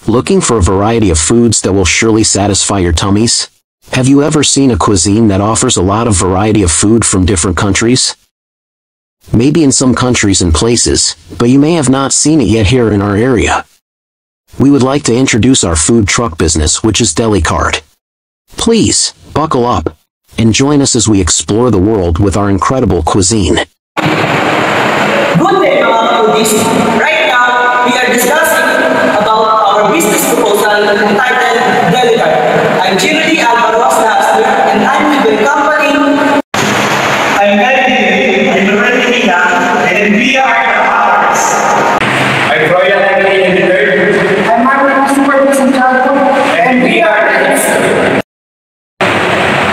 Looking for a variety of foods that will surely satisfy your tummies? Have you ever seen a cuisine that offers a lot of variety of food from different countries? Maybe in some countries and places, but you may have not seen it yet here in our area. We would like to introduce our food truck business, which is Delicart. Please, buckle up, and join us as we explore the world with our incredible cuisine. Good day, mga foodies. Right now, we are discussing about our business proposal entitled Delicart. I'm Jerry Alvaro Snapster, and I'm with the company. I'm Melvin, I'm Loren Medina, and we are the Powers. I'm Royal Emily III. I'm Marlon Super Santiago, and we are the Hipster.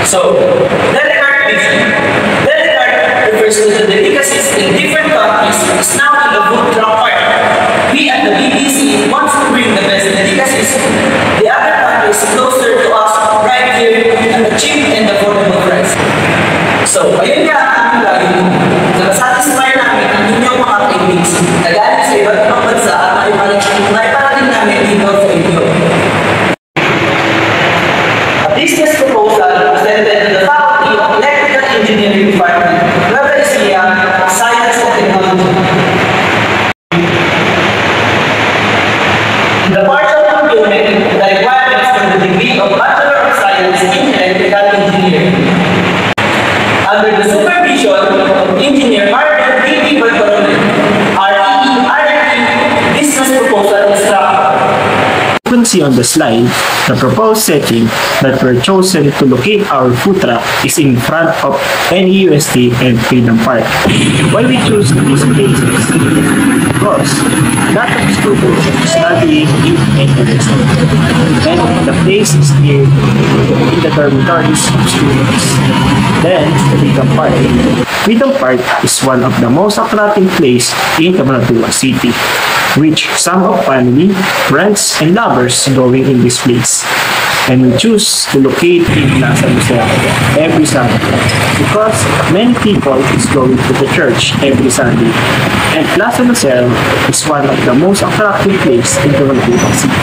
So, Delicart refers to the delicacies in different countries is now in the food truck part. We at the BBC wants to bring the best delicacies the other countries closer to us right here at the cheap and affordable price. So, ayun nga ang aming layunin. Satisfy namin ang inyong mga cravings na galing sa iba't ibang bansa at maiparating namin dito sa inyo. A business proposal presented to the Faculty of Electrical Engineering Department, Nueva Ecija, Science and Technology. In the partial fulfillment of the requirements for the degree of Bachelor of Science in Electrical Engineering. Under the supervision of Engineer Martin D.P. Bartolome, RE Business Proposal Instructor. You can see on the slide, the proposed setting that were chosen to locate our food truck is in front of NEUST and Freedom Park. Why we choose these places? Because a lot of students are studying in NEUST, and the place is near in the dormitories of students. Then, Freedom Park. Freedom Park is one of the most attractive places in Cabanatuan City, which some of family, friends, and lovers going in this place. And we choose to locate in Plaza Lucero every Sunday because many people is going to the church every Sunday. And Plaza Lucero is one of the most attractive places in Cabanatuan City.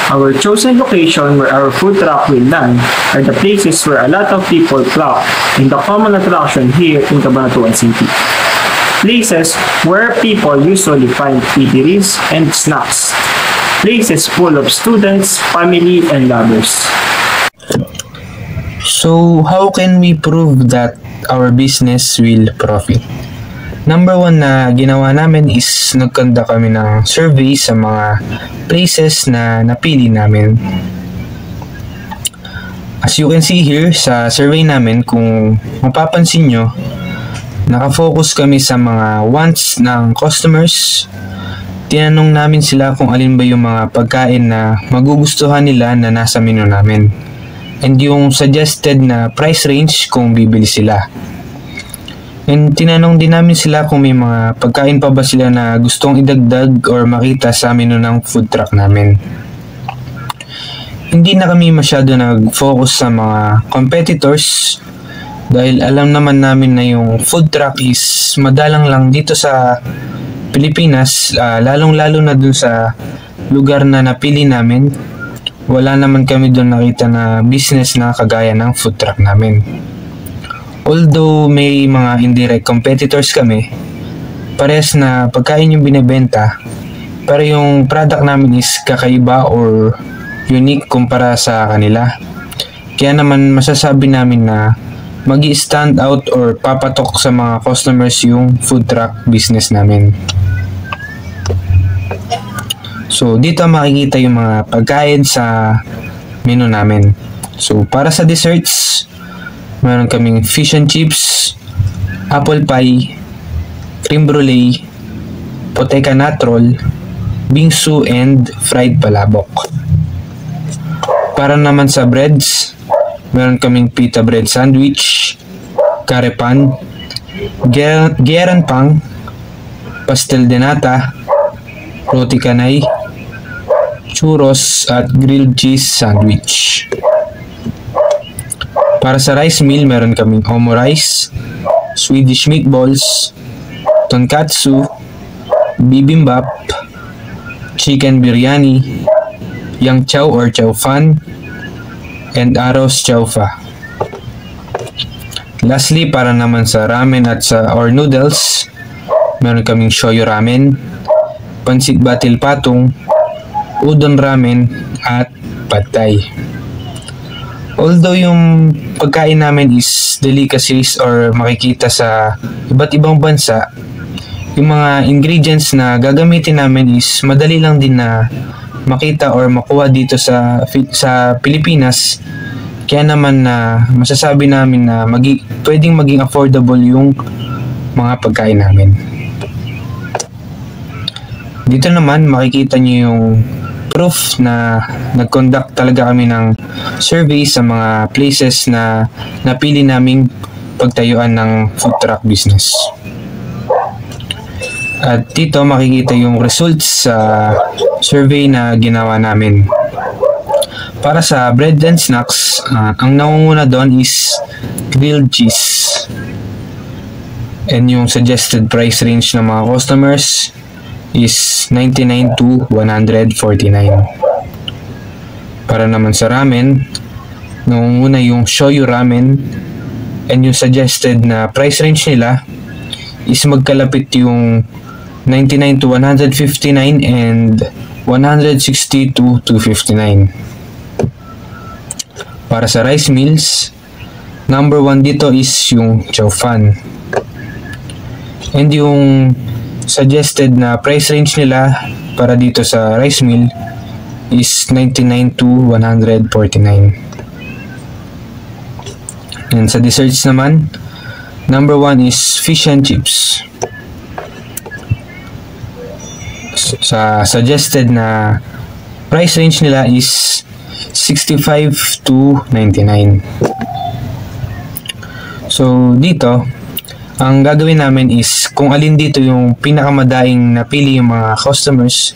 Our chosen location where our food truck will land are the places where a lot of people flock in the common attraction here in Cabanatuan City. Places where people usually find eateries and snacks. Places full of students, family, and lovers. So, how can we prove that our business will profit? Number one na ginawa namin is nagkanda kami ng survey sa mga places na napili namin. As you can see here sa survey namin, kung mapapansin nyo, nakafocus kami sa mga wants ng customers. Tinanong namin sila kung alin ba yung mga pagkain na magugustuhan nila na nasa menu namin. And yung suggested na price range kung bibili sila. And tinanong din namin sila kung may mga pagkain pa ba sila na gustong idagdag or makita sa menu ng food truck namin. Hindi na kami masyado nag-focus sa mga competitors dahil alam naman namin na yung food truck is madalang lang dito sa Pilipinas, lalong-lalo na dun sa lugar na napili namin. Wala naman kami dun nakita na business na kagaya ng food truck namin. Although may mga indirect competitors kami, pares na pagkain yung binibenta, pero yung product namin is kakaiba or unique kumpara sa kanila. Kaya naman masasabi namin na magi-stand out or papatok sa mga customers yung food truck business namin. So, dito makikita yung mga pagkain sa menu namin. So, para sa desserts, meron kaming fish and chips, apple pie, cream brulee, poteca natrol, bingsu, and fried palabok. Para naman sa breads, meron kaming pita bread sandwich, karepan, geran pang, pastel de nata, roti canay, churros, at grilled cheese sandwich. Para sa rice meal, meron kaming omo rice, Swedish meatballs, tonkatsu, bibimbap, chicken biryani, yang chow or chow fan, and aros chow fa. Lastly, para naman sa ramen at or noodles, meron kaming shoyu ramen, pansit batil patong, udon ramen, at pad thai. Although yung pagkain namin is delicacies or makikita sa iba't ibang bansa, yung mga ingredients na gagamitin namin is madali lang din na makita or makuha dito sa Pilipinas. Kaya naman na masasabi namin na pwedeng maging affordable yung mga pagkain namin. Dito naman makikita nyo yung proof na nag-conduct talaga kami ng survey sa mga places na napili naming pagtayuan ng food truck business. At dito makikita yung results sa survey na ginawa namin. Para sa bread and snacks, ang nangunguna doon is grilled cheese. And yung suggested price range ng mga customers is 99 to 149. Para naman sa ramen, nangunguna yung shoyu ramen, and yung suggested na price range nila is magkalapit yung 99 to 159 and 160 to 259. Para sa rice meals, number 1 dito is yung chow fan. And yung suggested na price range nila para dito sa rice meal is 99 to 149. And sa desserts naman, number 1 is fish and chips. Sa suggested na price range nila is 65 to 99. So dito, ang gagawin namin is kung alin dito yung pinakamadaing napili yung mga customers,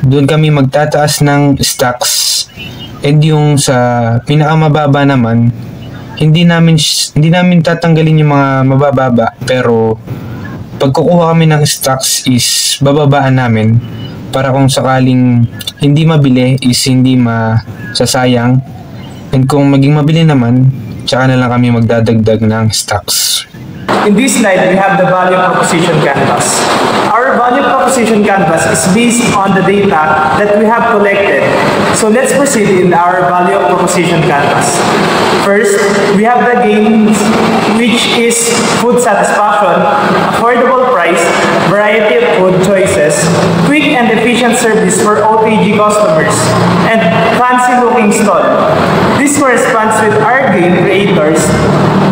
doon kami magtataas ng stocks, and yung sa pinakamababa naman, hindi namin tatanggalin yung mga mabababa, pero pag kukuha kami ng stocks is bababaan namin para kung sakaling hindi mabili is hindi masasayang, and kung maging mabili naman, tsaka na lang kami magdadagdag ng stocks. In this slide, we have the value proposition canvas. Our value proposition canvas is based on the data that we have collected. So let's proceed in our value proposition canvas. First, we have the gains, which is food satisfaction, affordable price, variety of food choices, quick and efficient service for OTG customers, and fancy-looking stall. This corresponds with our gain creators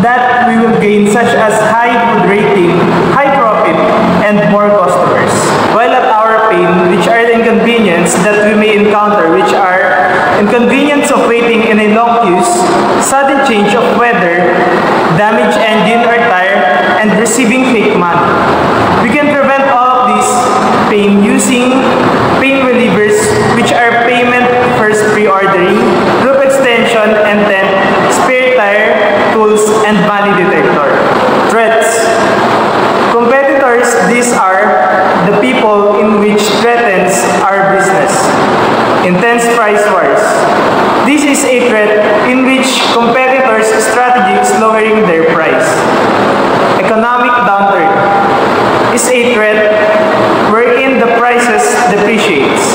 that we will gain, such as high food rating, high profit, and more customers. While at our pain, which are the inconvenience that we may encounter, which are inconvenience of waiting in a long queues, sudden change of weather, damaged engine or tire, and receiving fake money. We can prevent all of this pain using pain relievers, which are payment first pre-ordering, loop extension, and then spare tire, tools, and money detector. Threats. Competitors, these are the people in which threatens our business. Intense price wars. This is a threat in which competitors' strategy is lowering their price. Economic downturn is a threat wherein the prices depreciates.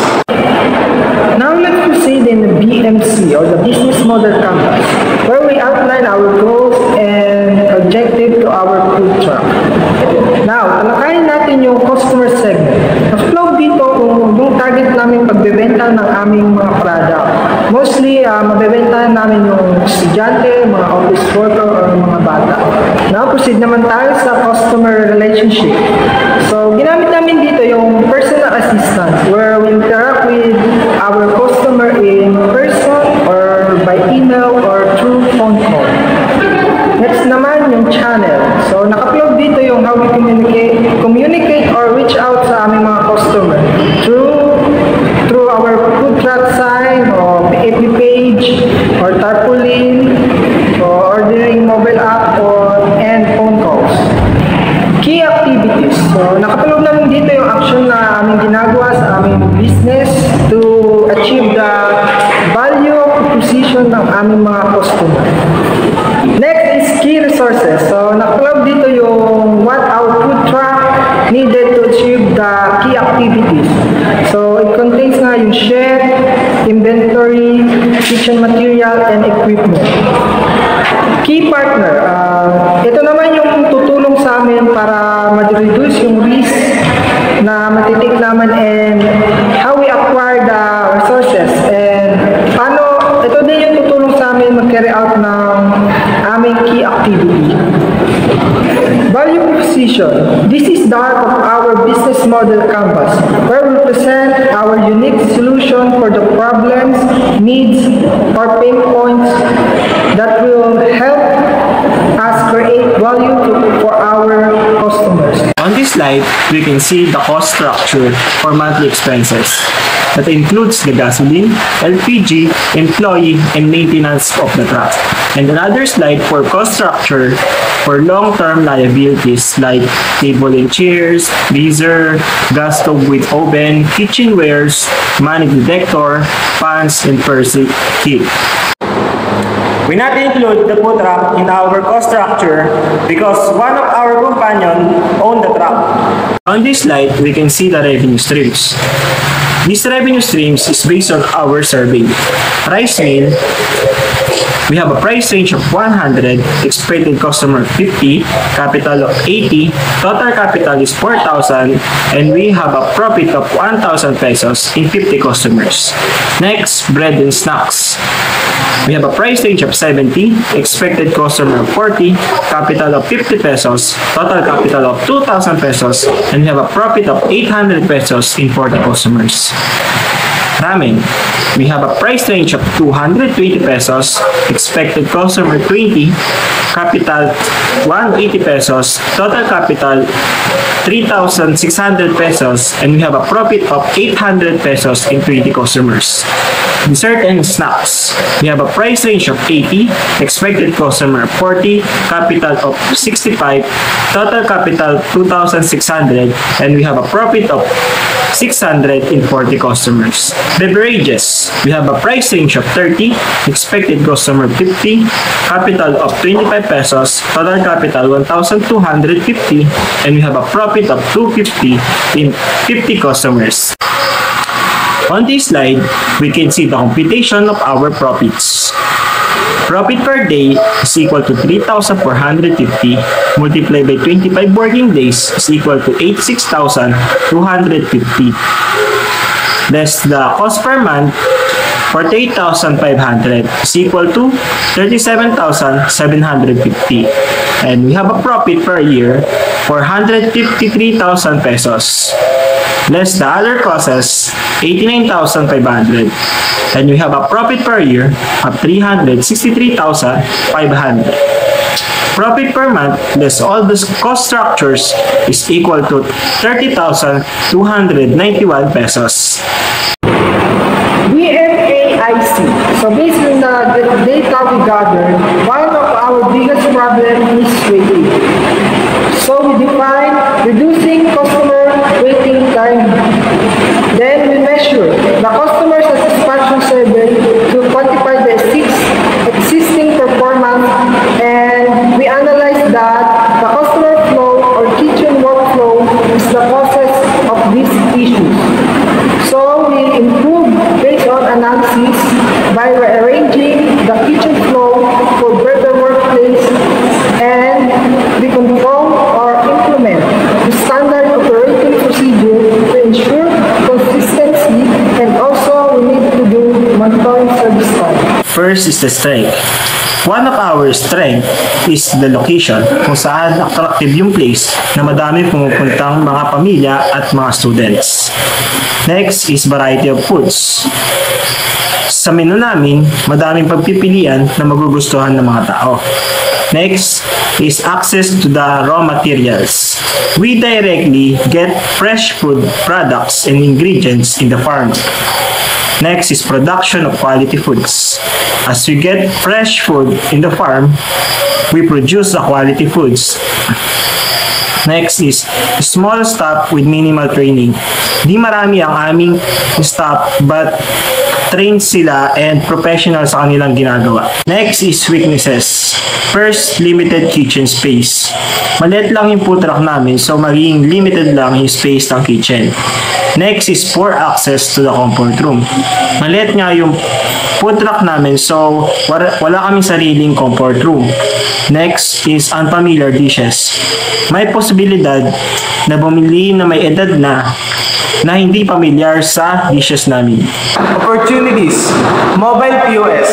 Now let's proceed in the BMC, or the Business Model Canvas, where we outline our goals and objective to our food truck. Now, talakayin natin yung customer segment. Mas flow dito kung yung target namin pagbebenta ng aming mga product. Mostly, mabebentahan namin yung estudyante, mga office worker, or mga bata. Now, proceed naman tayo sa customer relationship. So, ginamit namin dito yung personal assistant, where we interact with our customer in person, or by email, or through phone call. Next naman yung channel. So, naka-plug dito yung how we communicate or reach out sa aming mga customer through our food truck sign, or FB page, or tarpaulin, or ordering mobile app, and phone calls. Key activities. So, naka-plug namin dito yung action na aming ginagawa sa aming So it contains nga yung shed, inventory, kitchen material, and equipment. Key partner, ito naman yung tutulong sa amin para ma-reduce yung risk na matitik naman and how we acquire the resources and paano, ito din yung tutulong sa amin mag-carry out ng aming key activity. Value proposition. This is the heart of our business model canvas, where we present our unique solution for the problems, needs, or pain points that will help us create value for our customers. On this slide, we can see the cost structure for monthly expenses. That includes the gasoline, LPG, employee, and maintenance of the truck. And another slide for cost structure for long-term liabilities like table and chairs, freezer, gas stove with oven, kitchenwares, money detector, fans, and first kit. We not include the food truck in our cost structure because one of our companion owned the truck. On this slide, we can see the revenue streams. These revenue streams is based on our survey. Rice mill, we have a price range of 100, expected customer 50, capital of 80, total capital is 4,000, and we have a profit of 1,000 pesos in 50 customers. Next, bread and snacks. We have a price range of 70, expected customer of 40, capital of 50 pesos, total capital of 2,000 pesos, and we have a profit of 800 pesos in 40 customers. Ramen. We have a price range of 220 pesos, expected customer 20, capital 180 pesos, total capital 3,600 pesos, and we have a profit of 800 pesos in 20 customers. Dessert and snacks. We have a price range of 80, expected customer 40, capital of 65, total capital 2,600, and we have a profit of 600 in 40 customers. Beverages. We have a price range of 30, expected customer 50, capital of 25 pesos, total capital 1,250, and we have a profit of 250 in 50 customers. On this slide, we can see the computation of our profits. Profit per day is equal to 3,450 multiplied by 25 working days is equal to 86,250. Less the cost per month, 48,500 is equal to 37,750. And we have a profit per year, 453,000 pesos. Less the other costs, 89,500. And we have a profit per year of 363,500. Profit per month less all the cost structures is equal to 30,291 pesos. BFAIC. So based on the data we gathered, one of our biggest problem is waiting. So we define reducing customer waiting time. Then we measure the customer satisfaction survey to quantify the existing performance, and we analyze that the customer flow or kitchen workflow is the causes of these issues. So we improve based on analysis by rearranging the kitchen flow for better workplace, and we control or implement the standard operating procedure to ensure consistency, and also we need to do monitoring service time. First is the strength. One of our strength is the location, kung saan attractive yung place na madami pumupuntang mga pamilya at mga students. Next is variety of foods. Sa menu namin, madaming pagpipilian na magugustuhan ng mga tao. Next is access to the raw materials. We directly get fresh food products and ingredients in the farm. Next is production of quality foods. As we get fresh food in the farm, we produce the quality foods. Next is small staff with minimal training. Di marami ang aming staff but trained sila and professional sa kanilang ginagawa. Next is weaknesses. First, limited kitchen space. Maliit lang yung food truck namin, so magiging limited lang yung space ng kitchen. Next is poor access to the comfort room. Maliit nga yung food truck namin, so wala kaming sariling comfort room. Next is unfamiliar dishes. May posibilidad na bumili na may edad na hindi familiar sa dishes namin. Opportunities. Mobile POS.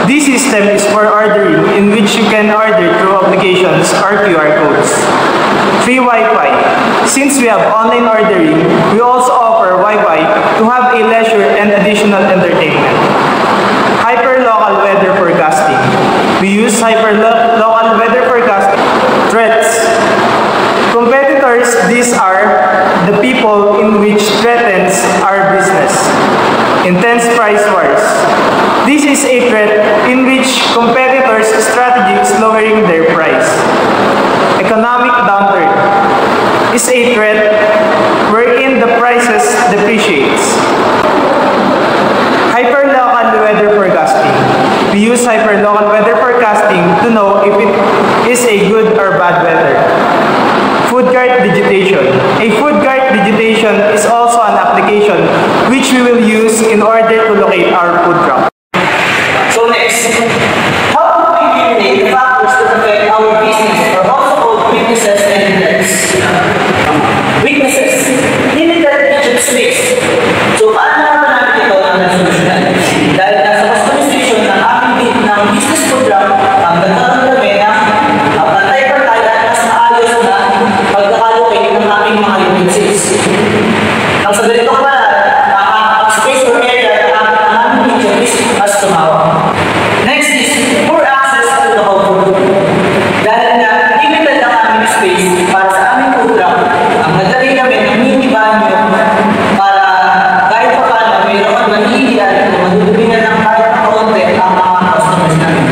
This system is for ordering in which you can order through applications or QR codes. Free Wi-Fi. Since we have online ordering, we also offer Wi-Fi to have a leisure and additional entertainment. Hyper-local weather forecasting. We use hyper-local weather forecasting. Threats. Competitors, these are the people in which threatens our business. Intense price wars. This is a threat in which competitors' strategy is lowering their price. Economic downturn is a threat wherein the prices depreciates. Hyperlocal weather forecasting. We use hyperlocal weather forecasting to know if it is a good or bad weather. Food cart digitation. A food cart digitation is also an application which we will use in order to locate our food truck. So next, how do we eliminate the factors that affect our business or also called weaknesses and threats? Weaknesses, limited kitchen space. So paano natin ito ang nasolusyonan? Dahil nasa customization ng aming business program, ang nagkakaroon kami na pantay-pantay at mas maayos na pagkakalocate ng aming mga utensils. Ang sa ganito pa, space or area ng aming kitchen is mas tumawag. Next is poor access to the comfort room. Dahil na limited ang aming space para sa aming food truck, ang naglagay kami ng mini banyo para kahit pa paano mayroon mag-iiyan o madudubingan ng kahit na konti ang mga customers namin.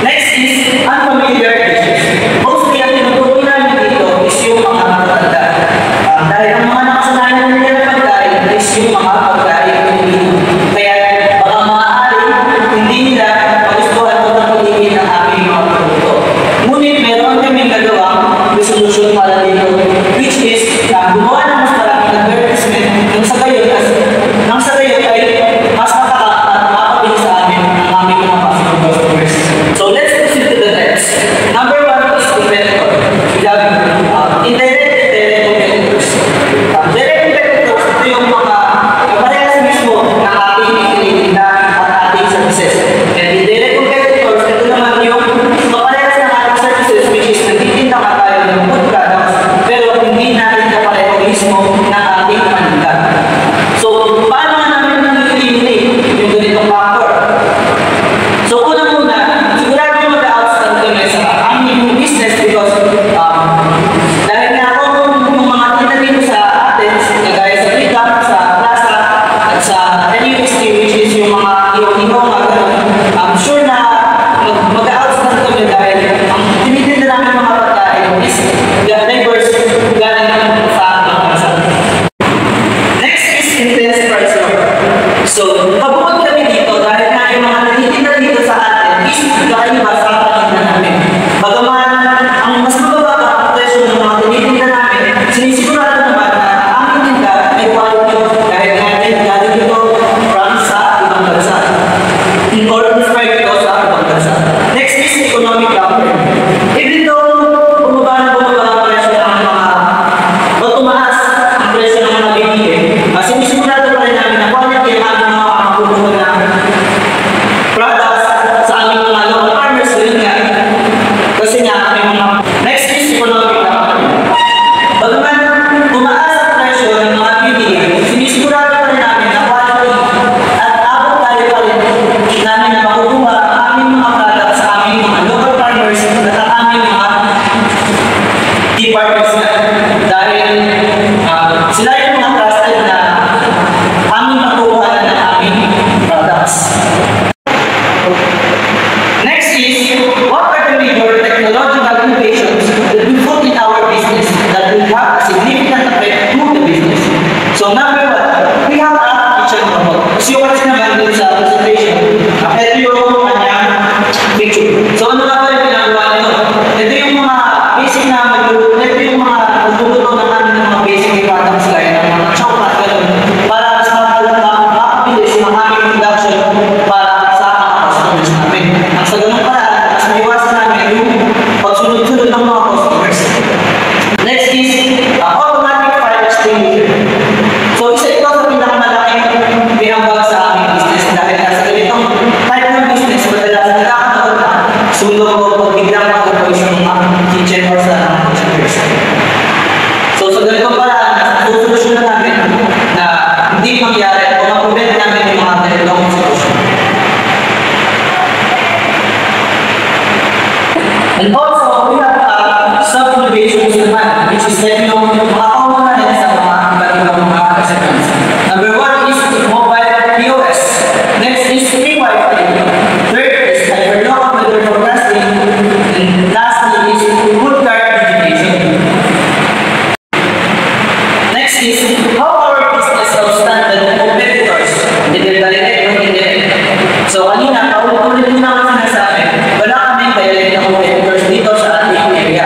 Next is unfamiliar dishes. Mostly ang tinutukoy namin dito is yung mga matatanda. Dahil ang mga nakasanayan nila na pagkain is yung mga pagkain Pilipino. Kaya baka maaari hindi nila magustuhan o pagpiliin ang aming mga produkto. Ngunit meron kaming nagawang resolution para dito, which is gumawa ng mas maraming advertisement nang sa gayon ay mas makaka at makakabili sa amin ang aming mga possible customers. So let's proceed to the next. Number 1 is competitor. We have indirect competitors. Direct competitors, ito yung mga parehas mismo na ating tinitinda at ating services. And indirect competitors, ito naman yung parehas na ating services, which is nagtitinda ka tayo ng food products, pero hindi natin kapareho mismo na ating paninda. So, paano namin nang-eliminate yung ganitong factor? So, unang-una, sigurado yung mag-outstand kami sa aming business because dahil nga ako yung mga tinda dito sa atin, kagaya sa Freedom, sa Plaza, at sa NUST, which is yung mga ihaw-ihaw mga ganun, I'm sure na mag-outstand kami dahil ang tinitinda namin mga pagkain is diverse galing sa ating bansa. Next is intense price war. So, kabukod kami dito dahil nga yung mga natitinda dito sa atin is kakaiba sa paninda namin. Bagaman ang mas mababa ang presyo ng mga tinitinda namin, sinisigurado naman na ang aming tinda ay quality dahil natin galing ito from sa ibang bansa. Or prescribed ito sa ibang bansa. Next is economic downturn. Even though bumaba ang presyo ng mga o tumaas ang presyo ng mga binili, sinisigurado pa rin namin na quality ang aming mga makukuha na products sa aming mga local farmers. Yun nga. Kasi nga kami mga... Next is economic downturn. Bagaman tumaas ang presyo ng mga binili, sinisigurado pa rin namin na quality at abot tayo pa rin namin na makukuha ang aming mga products sa aming mga local farmers at ang aming mga departments na. Dahil sila yung mga trusted na aming makukuha na ng aming products. Next is, what are the major technological innovations that we put in our business that will have a significant effect to the business? So number 1, we have a kitchen robot. As you can see naman dun sa presentation, ito yung kanyang picture. So ano nga ba yung pinagawa nito? Ito yung mga basic na magluluto, ito yung mga magluluto na namin ng mga basic products gaya ng mga chocolate, gano'n, para mas makapabilis yung aming production para sa mga customers namin. Ang sa ganun paraan, mas maiwasan namin yung pagsunod-sunod ng mga customers. Next is automatic fire extinguisher. So isa ito sa pinakamalaking binabag sa aming business dahil sa ganitong type ng business, madalas nakakataon na sulong o pag biglang magkapoy sa mga kitchen or sa kitchen person. So sa ganitong paraan, susolusyon na namin na hindi mangyari o ma-prevent namin yung mga ganitong solution. And also, we have sub-innovations naman, which is like yung mga components sa mga iba't ibang mga recipients. Number 1 is mobile POS. Next is free Wi-Fi. Third is hyperlocal weather forecasting. And lastly is food cart digitation. Next is how our business outstand the competitors. Hindi direct o indirect. So kanina, paulit-ulit din naman sinasabi, wala kaming direct na competitors dito sa ating area.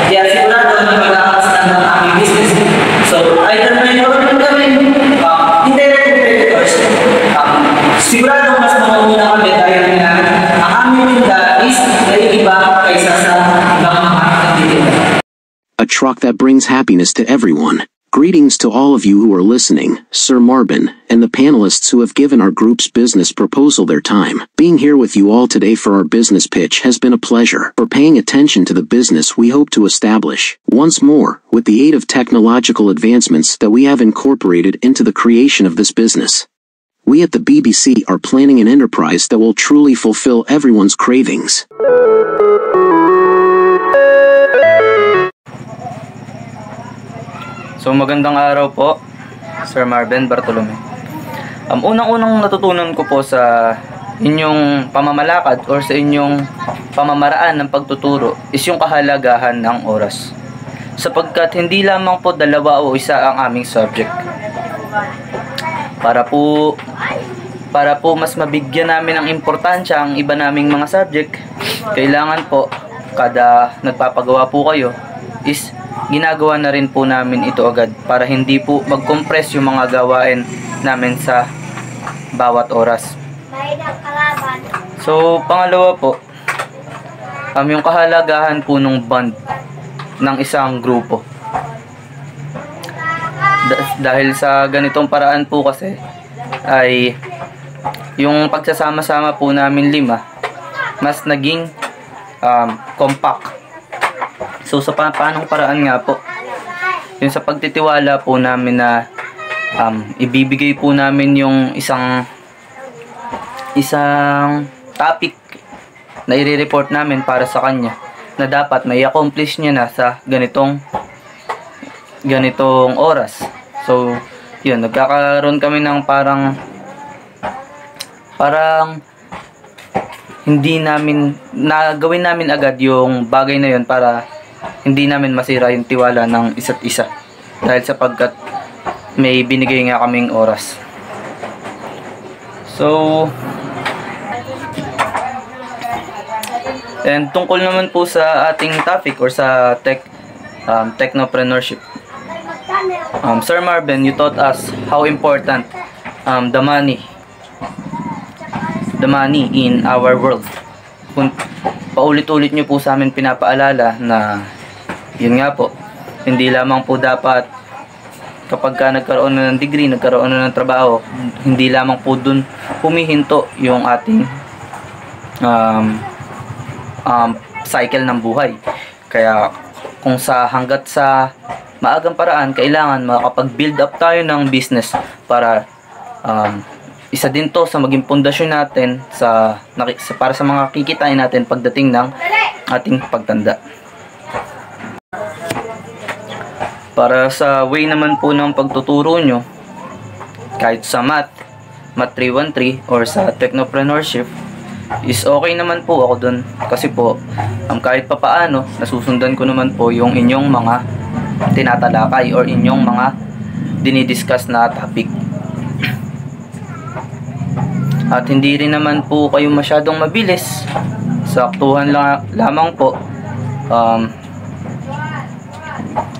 Kaya sigurado na mag-outstand ng aming business. So either may meron kami indirect competitors, sigurado mas mauna kami dahil na ang aming tinda is naiiba kaysa sa ibang mga tinda. A truck that brings happiness to everyone. Greetings to all of you who are listening, Sir Marvin, and the panelists who have given our group's business proposal their time. Being here with you all today for our business pitch has been a pleasure. For paying attention to the business we hope to establish, once more, with the aid of technological advancements that we have incorporated into the creation of this business. We at the BBC are planning an enterprise that will truly fulfill everyone's cravings. So magandang araw po, Sir Marvin Bartolome. Unang-unang natutunan ko po sa inyong pamamalakad or sa inyong pamamaraan ng pagtuturo is yung kahalagahan ng oras. Sapagkat hindi lamang po dalawa o isa ang aming subject. Para po mas mabigyan namin ng importansya ang iba naming mga subject, kailangan po kada nagpapagawa po kayo is ginagawa na rin po namin ito agad para hindi po mag-compress yung mga gawain namin sa bawat oras. So, pangalawa po, yung kahalagahan po ng bond ng isang grupo. Dahil sa ganitong paraan po kasi ay yung pagsasama-sama po namin 5 mas naging compact. So sa paanong paraan nga po, yung sa pagtitiwala po namin na ibibigay po namin yung isang topic na i-report namin para sa kanya na dapat may accomplish niya na sa ganitong oras. So yun, nagkakaroon kami ng parang hindi namin nagawin namin agad yung bagay na yun para hindi namin masira yung tiwala ng isa't isa dahil sapagkat may binigay nga kaming oras. So and tungkol naman po sa ating topic or sa technopreneurship, Sir Marvin, you taught us how important the money in our world. Paulit-ulit nyo po sa amin pinapaalala na yun nga po, hindi lamang po dapat kapag ka nagkaroon na ng degree, nagkaroon na ng trabaho, hindi lamang po dun humihinto yung ating cycle ng buhay. Kaya kung hanggat sa maagang paraan, kailangan makapag-build up tayo ng business para isa din to sa maging pundasyon natin para sa mga kikitain natin pagdating ng ating pagtanda. Para sa way naman po ng pagtuturo nyo, kahit sa Math 313 or sa technopreneurship, is okay naman po ako dun. Kasi po, kahit papaano, nasusundan ko naman po yung inyong mga tinatalakay or inyong mga dinidiscuss na topic. At hindi rin naman po kayo masyadong mabilis. Saktuhan lamang po.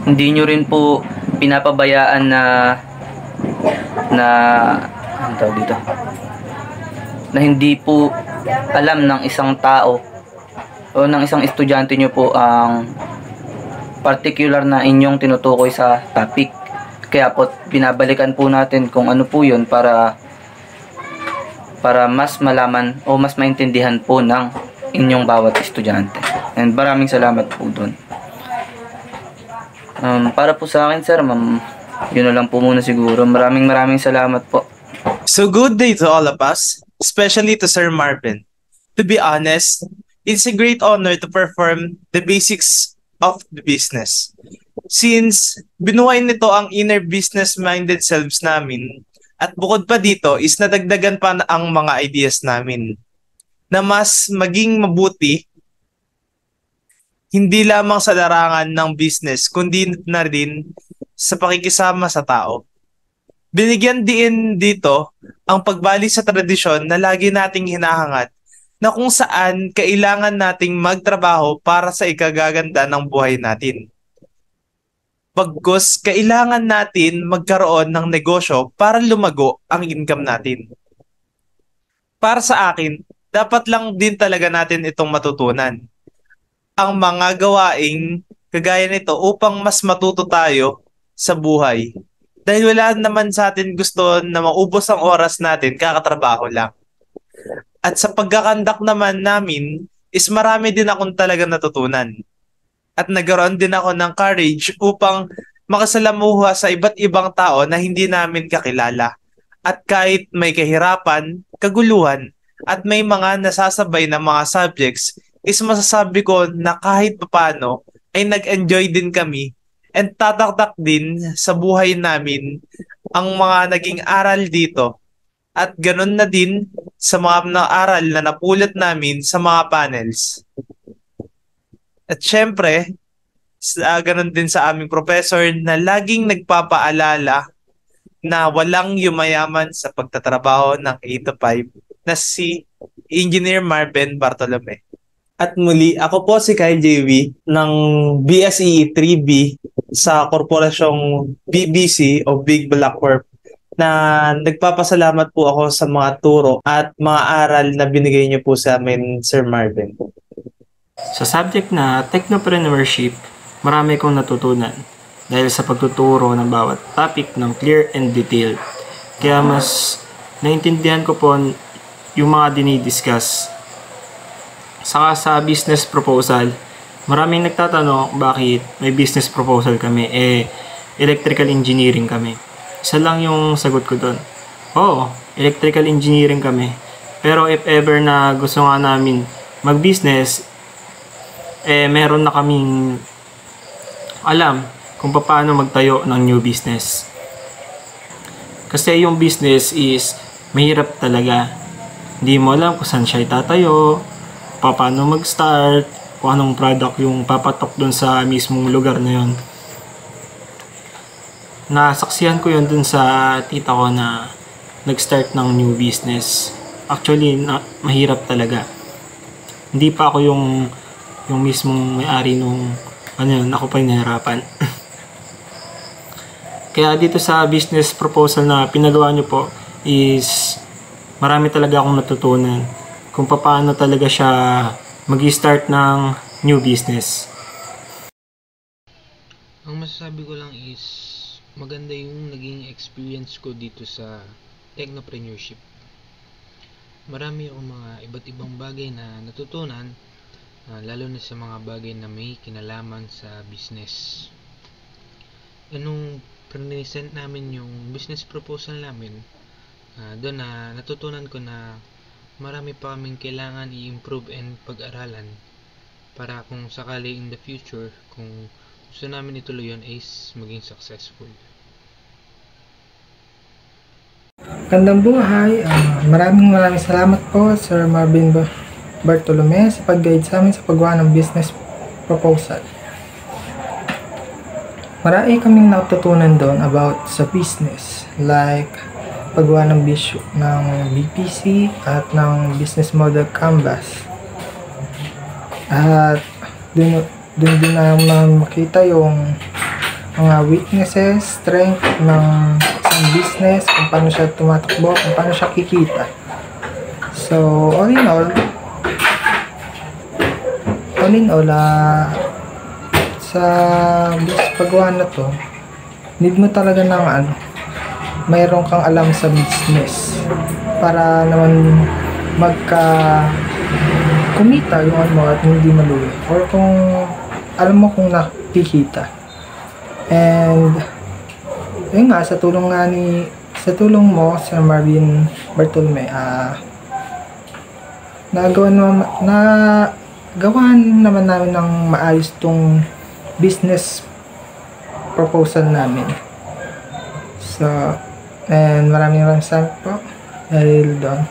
Hindi nyo rin po pinapabayaan na ano tawag dito? Na hindi po alam ng isang tao o ng isang estudyante nyo po ang particular na inyong tinutukoy sa topic. Kaya po binabalikan po natin kung ano po yun para mas malaman o mas maintindihan po ng inyong bawat estudyante. And maraming salamat po doon. Para po sa akin, sir, yun na lang po muna siguro. Maraming salamat po. So good day to all of us, especially to Sir Marvin. To be honest, it's a great honor to perform the basics of the business. Since binuhay nito ang inner business-minded selves namin, at bukod pa dito is nadagdagan pa ang mga ideas namin na mas maging mabuti hindi lamang sa larangan ng business kundi na rin sa pakikisama sa tao. Binigyan din dito ang pagbalik sa tradisyon na lagi nating hinahangad na kung saan kailangan nating magtrabaho para sa ikagaganda ng buhay natin. Pagkus, kailangan natin magkaroon ng negosyo para lumago ang income natin. Para sa akin, dapat lang din talaga natin itong matutunan. Ang mga gawaing kagaya nito upang mas matuto tayo sa buhay. Dahil wala naman sa atin gusto na maubos ang oras natin, kakatrabaho lang. At sa pagkakandak naman namin, is marami din akong talaga natutunan. At nagkaroon din ako ng courage upang makasalamuha sa iba't ibang tao na hindi namin kakilala. At kahit may kahirapan, kaguluhan, at may mga nasasabay na mga subjects, is masasabi ko na kahit papano ay nag-enjoy din kami and tataktak din sa buhay namin ang mga naging aral dito. At ganun na din sa mga aral na napulot namin sa mga panels. At syempre, ganun din sa aming professor na laging nagpapaalala na walang yumayaman sa pagtatrabaho ng 8 to 5 na si Engineer Marvin Bartolome. At muli, ako po si Kyle JV ng BSE 3B sa korporasyong BBC o Big Black Corp na nagpapasalamat po ako sa mga turo at mga aral na binigay niyo po sa amin, Sir Marvin. Sa subject na technopreneurship, marami kong natutunan dahil sa pagtuturo ng bawat topic ng clear and detailed. Kaya mas naintindihan ko po yung mga dinidiscuss. Saka sa business proposal, maraming nagtatanong bakit may business proposal kami, electrical engineering kami. Isa lang yung sagot ko doon. Oo, electrical engineering kami. Pero if ever na gusto nga namin mag-business, meron na kaming alam kung paano magtayo ng new business. Kasi yung business is mahirap talaga. Hindi mo alam kung saan siya itatayo, paano mag-start, kung anong product yung papatok dun sa mismong lugar na yun. Nasaksihan ko yun dun sa tita ko na nag-start ng new business. Actually, mahirap talaga. Hindi pa ako yung mismong may-ari nung ako pa yung nahirapan. Kaya dito sa business proposal na pinagawa nyo po is marami talaga akong natutunan kung paano talaga siya mag-start ng new business. Ang masasabi ko lang is maganda yung naging experience ko dito sa technopreneurship. Marami akong mga iba't ibang bagay na natutunan, lalo na sa mga bagay na may kinalaman sa business. Nung present namin yung business proposal namin, doon na natutunan ko na marami pa kaming kailangan i-improve and pag-aralan para kung sakali in the future, kung gusto namin ituloy yun is maging successful. Gandang buhay. Maraming salamat po Sir Marvin Bartolome sa pag-guide sa amin sa paggawa ng business proposal. Marami kaming natutunan doon about sa business, like paggawa ng BPC at ng business model canvas. At dun din naman makita yung mga weaknesses, strength ng isang business, kung paano siya tumatakbo, kung paano siya kikita. So, all in all, sa paggawa na to, need mo talaga ng mayroon kang alam sa business para naman kumita yung at hindi maluwi, or kung alam mo kung nakikita. And yun nga, sa tulong mo Sir Marvin Bartolome, nagawan naman namin ng maayos tong business proposal namin. So, and maraming salamat po dahil doon.